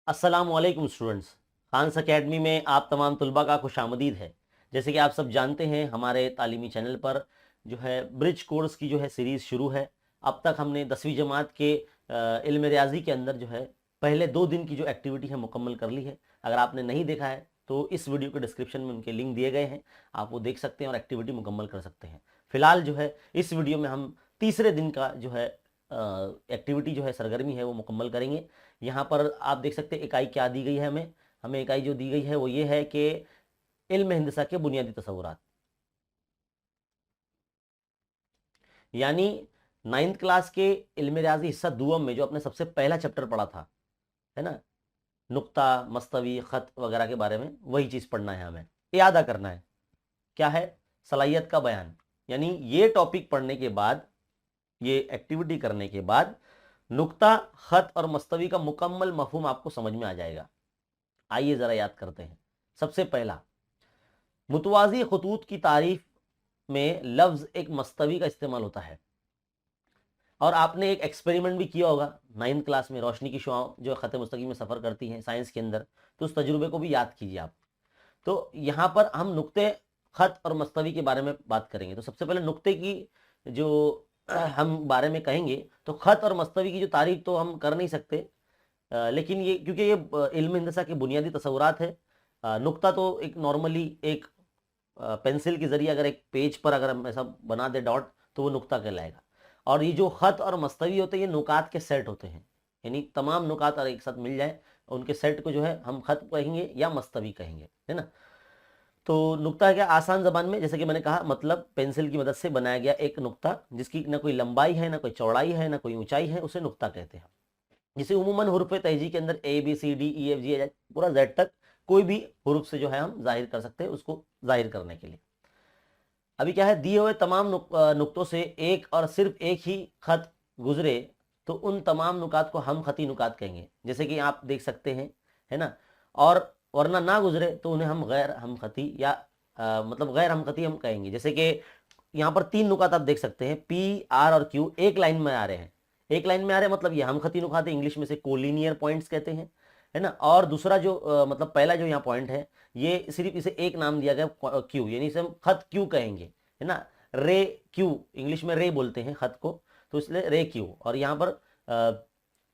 अस्सलामुअलैकुम students. Khans academy में आप तमाम तुलबा का खुशामदीद है। जैसे कि आप सब जानते हैं, हमारे तालीमी चैनल पर जो है ब्रिज कोर्स की जो है सीरीज़ शुरू है। अब तक हमने 10वीं जमात के इल्म रियाजी के अंदर जो है पहले 2 दिन की जो एक्टिविटी है मुकम्मल कर ली है। अगर आपने नहीं देखा है तो इस वीडियो के डिस्क्रिप्शन में उनके लिंक दिए गए हैं, आप वो देख सकते हैं और एक्टिविटी मुकम्मल कर सकते हैं। फ़िलहाल जो है इस वीडियो में हम तीसरे दिन का जो है एक्टिविटी जो है सरगर्मी है वो मुकम्मल करेंगे। यहाँ पर आप देख सकते हैं इकाई क्या दी गई है हमें। हमें इकाई जो दी गई है वो ये है कि इल्म हिंदसा के बुनियादी तसव्वुरात, यानी 9th क्लास के इल्म रियाजी हिस्सा दुअम में जो अपने सबसे पहला चैप्टर पढ़ा था, है ना, नुक्ता मस्तवी ख़त वगैरह के बारे में, वही चीज़ पढ़ना है, हमें यादा करना है। क्या है? सलाहियत का बयान। यानी ये टॉपिक पढ़ने के बाद, ये एक्टिविटी करने के बाद नुक्ता ख़त और मस्तवी का मुकम्मल मफहूम आपको समझ में आ जाएगा। आइए ज़रा याद करते हैं। सबसे पहला, मुतवाज़ी खतूत की तारीफ में लफ्ज़ एक मस्तवी का इस्तेमाल होता है। और आपने एक एक्सपेरिमेंट भी किया होगा 9th क्लास में, रोशनी की शुआएं जो ख़त मुस्तकीम में सफ़र करती हैं साइंस के अंदर, तो उस तजुर्बे को भी याद कीजिए आप। तो यहाँ पर हम नुक्ते ख़त और मस्तवी के बारे में बात करेंगे। तो सबसे पहले नुक्ते की जो हम बारे में कहेंगे, तो ख़त और मस्तवी की जो तारीफ तो हम कर नहीं सकते, लेकिन ये क्योंकि ये इल्म हिंदसा के बुनियादी तसव्वुरात है। नुक्ता तो एक नॉर्मली एक पेंसिल के ज़रिए अगर एक पेज पर अगर हम ऐसा बना दे डॉट, तो वो नुक्ता कहलाएगा। और ये जो ख़त और मस्तवी होते हैं ये नुकात के सेट होते हैं, यानी तमाम नुकात अगर एक साथ मिल जाए उनके सेट को जो है हम ख़त कहेंगे या मस्तवी कहेंगे, है ना। तो नुक्ता है क्या? आसान ज़बान में, जैसे कि मैंने कहा, मतलब पेंसिल की मदद से बनाया गया एक नुक्ता जिसकी ना कोई लंबाई है, ना कोई चौड़ाई है, ना कोई ऊंचाई है, उसे नुक्ता कहते हैं। जिसे उमूमन हुरूफ तहजी के अंदर A B C D E F G पूरा जेड तक कोई भी हुरूफ से जो है हम जाहिर कर सकते हैं, उसको जाहिर करने के लिए। अभी क्या है, दिए हुए तमाम नुक्तों से एक और सिर्फ एक ही खत गुजरे तो उन तमाम नुकात को हम खती नुकात कहेंगे, जैसे कि आप देख सकते हैं, है ना। और वरना ना गुजरे तो उन्हें हम गैर हम खती या मतलब गैर हम खती हम कहेंगे। जैसे कि यहाँ पर 3 नुकात आप देख सकते हैं, पी आर और क्यू एक लाइन में आ रहे हैं। एक लाइन में आ रहे हैं मतलब ये हम खती नुकात है, इंग्लिश में से कोलिनियर पॉइंट्स कहते हैं, है ना। और दूसरा जो मतलब पहला जो यहाँ पॉइंट है, ये सिर्फ इसे एक नाम दिया गया क्यू, यानी इसे हम खत क्यू कहेंगे, है ना। रे क्यू, इंग्लिश में रे बोलते हैं खत को, तो इसलिए रे क्यू। और यहाँ पर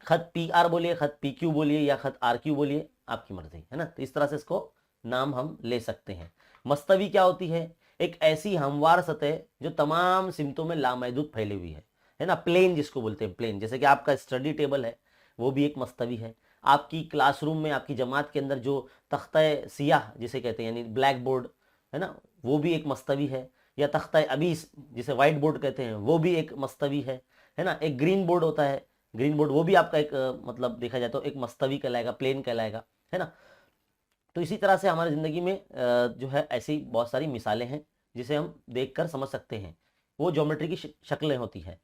खत पी आर बोलिए, खत पी क्यू बोलिए या खत आर क्यू बोलिए, आपकी मर्जी, है ना। तो इस तरह से इसको नाम हम ले सकते हैं। मस्तवी क्या होती है? एक ऐसी हमवार सतह जो तमाम सिमतों में लामहदूद फैली हुई है ना। प्लेन जिसको बोलते हैं, प्लेन, जैसे कि आपका स्टडी टेबल है वो भी एक मस्तवी है। आपकी क्लासरूम में, आपकी जमात के अंदर जो तख्ता सियाह जिसे कहते हैं, यानी ब्लैक बोर्ड, है ना, वो भी एक मस्तवी है। या तख्ता अबीस जिसे वाइट बोर्ड कहते हैं, वो भी एक मस्तवी है ना। एक ग्रीन बोर्ड होता है, ग्रीन बोर्ड, वो भी आपका एक मतलब देखा जाए तो एक मस्तवी कहलाएगा, प्लेन कहलाएगा, है ना। तो इसी तरह से हमारी ज़िंदगी में जो है ऐसी बहुत सारी मिसालें हैं जिसे हम देखकर समझ सकते हैं। वो ज्योमेट्री की शक्लें होती हैं।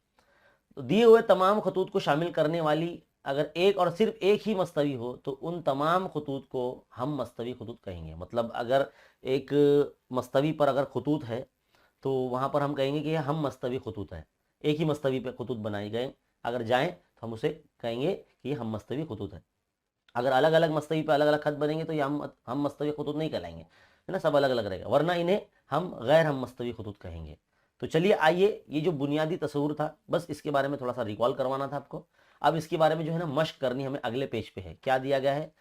तो दिए हुए तमाम खतूत को शामिल करने वाली अगर एक और सिर्फ एक ही मस्तवी हो तो उन तमाम खतूत को हम मस्तवी खतूत कहेंगे। मतलब अगर एक मस्तवी पर अगर खतूत है तो वहाँ पर हम कहेंगे कि ये हम मस्तवी खतूत है। एक ही मस्तवी पे खतूत बनाए गए अगर जाएँ तो हम उसे कहेंगे कि ये हम मस्तवी खतूत है। अगर अलग अलग मस्तवी पे अलग अलग खत बनेंगे तो ये हम मस्तवी खतूत नहीं कहलाएंगे, है ना, सब अलग अलग रहेगा, वरना इन्हें हम गैर हम मस्तवी खतूत कहेंगे। तो चलिए आइए, ये जो बुनियादी तस्वुर था बस इसके बारे में थोड़ा सा रिकॉल करवाना था आपको। अब इसके बारे में जो है ना मश्क करनी हमें अगले पेज पे है। क्या दिया गया है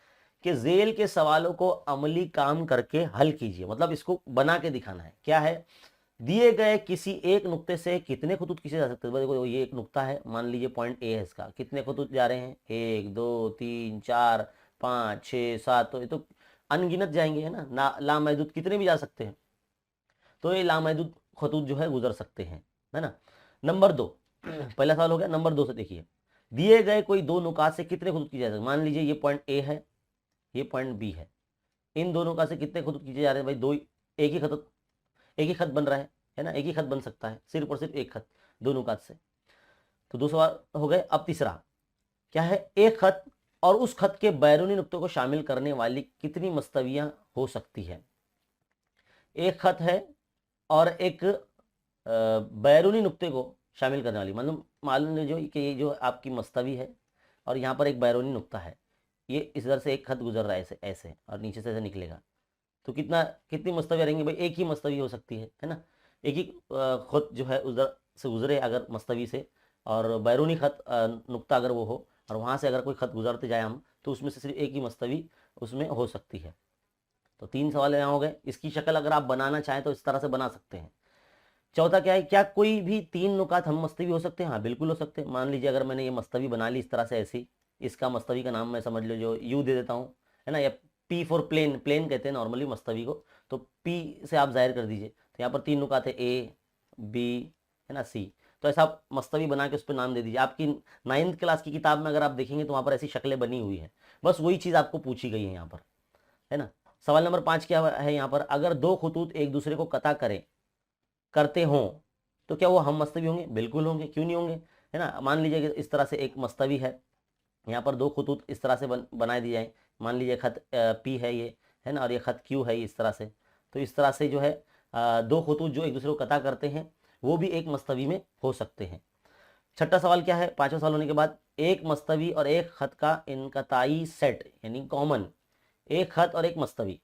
कि जेल के सवालों को अमली काम करके हल कीजिए, मतलब इसको बना के दिखाना है। क्या है? दिए गए किसी एक नुक्ते से कितने खतूत खींचे जा सकते हैं। देखो ये एक नुक्ता है, मान लीजिए पॉइंट ए है, इसका कितने खतूत जा रहे हैं? 1 2 3 4 5 6 7, तो ये तो अनगिनत जाएंगे, है ना लामहदूद कितने भी जा सकते हैं। तो ये लामहदूद खतूत जो है गुजर सकते हैं, है ना। नंबर 2, पहला सवाल हो गया। नंबर 2 से देखिए, दिए गए कोई दो नुकात से कितने खतूत खींचे जा सकते हैं। मान लीजिए ये पॉइंट ए है, ये पॉइंट बी है, इन दोनों का से कितने खतूत खींचे जा रहे हैं भाई? दो, एक ही खत, एक ही खत बन रहा है ना, एक ही खत बन सकता है, सिर्फ और सिर्फ एक खत, दो नुकात से। तो 2 सवाल हो गए। अब तीसरा क्या है? एक खत और उस खत के बैरूनी नुक्तों को शामिल करने वाली कितनी मस्तवियां हो सकती है। एक खत है और एक बैरूनी नुक्ते को शामिल करने वाली, मतलब मालूम लीजिए कि ये जो आपकी मस्तवी है और यहाँ पर एक बैरूनी नुक्ता है, ये इस तरह से एक खत गुजर रहा है ऐसे ऐसे, और नीचे से ऐसे निकलेगा, तो कितनी मस्तवियाँ रहेंगी भाई? एक ही मस्तवी हो सकती है ना। एक ही खत जो है उधर से गुजरे अगर मस्तवी से, और बैरूनी खत नुक्ता अगर वो हो, और वहाँ से अगर कोई खत गुजरते जाए हम, तो उसमें से सिर्फ एक ही मस्तवी उसमें हो सकती है। तो 3 सवाल यहाँ हो गए। इसकी शक्ल अगर आप बनाना चाहें तो इस तरह से बना सकते हैं। चौथा क्या है, क्या कोई भी 3 नुकात हम मस्तवी हो सकते हैं? हाँ बिल्कुल हो सकते हैं। मान लीजिए अगर मैंने ये मस्तवी बना ली इस तरह से ऐसी, इसका मस्तवी का नाम मैं समझ लो जो यू दे देता हूँ, है ना, या पी फॉर प्लेन, प्लेन कहते हैं नॉर्मली मस्तवी को, तो पी से आप जाहिर कर दीजिए। तो यहाँ पर 3 नुकात है, ए बी, है ना, सी। तो ऐसा आप मस्तवी बना के उस पर नाम दे दीजिए। आपकी 9th क्लास की किताब में अगर आप देखेंगे तो वहाँ पर ऐसी शक्लें बनी हुई है, बस वही चीज़ आपको पूछी गई है यहाँ पर, है ना। सवाल नंबर 5 क्या है यहाँ पर, अगर 2 खतूत एक दूसरे को कता करते हों तो क्या वो हम मस्तवी होंगे? बिल्कुल होंगे, क्यों नहीं होंगे, है ना। मान लीजिए कि इस तरह से एक मस्तवी है, यहाँ पर 2 खतूत इस तरह से बनाए दिए जाए। मान लीजिए खत पी है ये, है ना, और ये खत क्यू है इस तरह से। तो इस तरह से जो है 2 खतूत जो एक दूसरे को कता करते हैं वो भी एक मस्तवी में हो सकते हैं। छठा सवाल क्या है, 5वां सवाल होने के बाद, एक मस्तवी और एक खत का इनकताई सेट यानी कॉमन, एक खत और एक मस्तवी।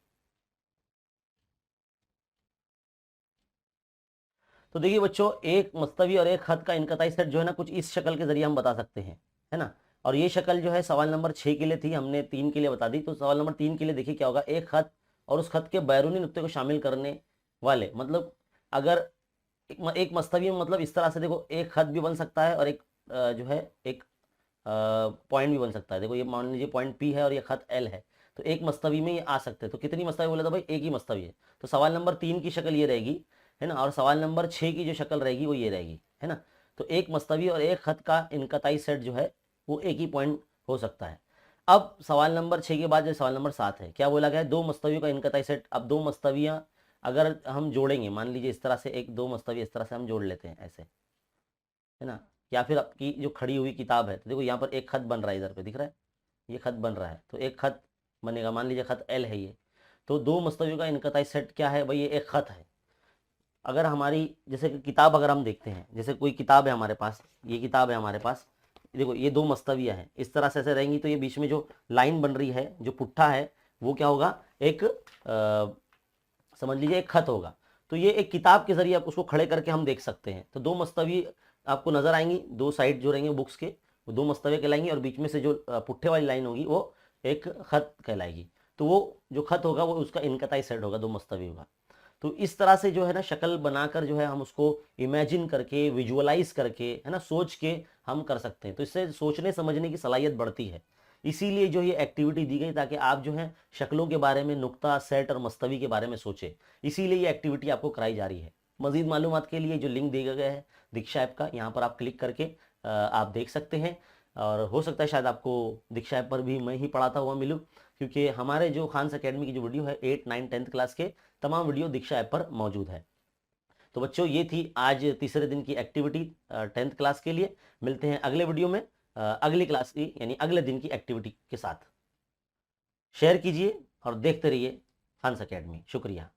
तो देखिए बच्चों, एक मस्तवी और एक खत का इनकताई सेट जो है ना, कुछ इस शक्ल के जरिए हम बता सकते हैं, है ना। और ये शक्ल जो है सवाल नंबर 6 के लिए थी, हमने 3 के लिए बता दी। तो सवाल नंबर 3 के लिए देखिए क्या होगा, एक खत और उस खत के बैरूनी नुक्ते को शामिल करने वाले, मतलब अगर एक मस्तवी में, मतलब इस तरह से देखो, एक खत भी बन सकता है और एक जो है एक पॉइंट भी बन सकता है। देखो ये मान लीजिए पॉइंट पी है और ये खत एल है, तो एक मस्तवी में ये आ सकते हैं। तो कितनी मस्तवी बोले तो भाई एक ही मस्तवी है। तो सवाल नंबर 3 की शक्ल ये रहेगी, है ना, और सवाल नंबर 6 की जो शक्ल रहेगी वो ये रहेगी, है ना। तो एक मस्तवी और एक खत का इनकताई सेट जो है वो एक ही पॉइंट हो सकता है। अब सवाल नंबर 6 के बाद जो सवाल नंबर 7 है, क्या बोला गया है, 2 मस्तवियों का इनकताई सेट। अब 2 मस्तवियाँ अगर हम जोड़ेंगे, मान लीजिए इस तरह से एक 2 मस्तवी इस तरह से हम जोड़ लेते हैं ऐसे, है ना, या फिर आपकी जो खड़ी हुई किताब है, तो देखो यहाँ पर एक खत बन रहा है, इधर पे दिख रहा है, ये खत बन रहा है, तो एक खत बनेगा। मान लीजिए खत एल है ये, तो 2 मस्तवियों का इनकताई सेट क्या है भाई, ये एक खत है। अगर हमारी जैसे कि किताब अगर हम देखते हैं, जैसे कोई किताब है हमारे पास, ये किताब है हमारे पास, देखो ये 2 मस्तवियाँ हैं, इस तरह से ऐसे रहेंगी, तो ये बीच में जो लाइन बन रही है, जो पुट्ठा है, वो क्या होगा, एक समझ लीजिए एक खत होगा। तो ये एक किताब के जरिए आप उसको खड़े करके हम देख सकते हैं। तो 2 मस्तवी आपको नजर आएंगी, 2 साइड जो रहेंगे बुक्स के, वो 2 मस्तवे कहलाएंगी, और बीच में से जो पुट्ठे वाली लाइन होगी वो एक खत कहलाएगी। तो वो जो खत होगा वो उसका इनकताई सेट होगा, 2 मस्तवी होगा। तो इस तरह से जो है ना शक्ल बनाकर जो है हम उसको इमेजिन करके, विजुअलाइज करके, है ना, सोच के हम कर सकते हैं। तो इससे सोचने समझने की सलाहियत बढ़ती है। इसीलिए जो ये एक्टिविटी दी गई, ताकि आप जो है शक्लों के बारे में, नुक्ता, सेट और मस्तवी के बारे में सोचें। इसीलिए ये एक्टिविटी आपको कराई जा रही है। मजीद मालूमात के लिए जो लिंक दिया गया है दीक्षा ऐप का, यहाँ पर आप क्लिक करके आप देख सकते हैं। और हो सकता है शायद आपको दीक्षा ऐप पर भी मैं ही पढ़ाता हुआ मिलूँ, क्योंकि हमारे जो खान्स अकेडमी की जो वीडियो है 8, 9, 10th क्लास के तमाम वीडियो दीक्षा ऐप पर मौजूद है। तो बच्चों ये थी आज तीसरे दिन की एक्टिविटी 10th क्लास के लिए। मिलते हैं अगले वीडियो में अगली क्लास की यानी अगले दिन की एक्टिविटी के साथ। शेयर कीजिए और देखते रहिए खान्स अकेडमी। शुक्रिया।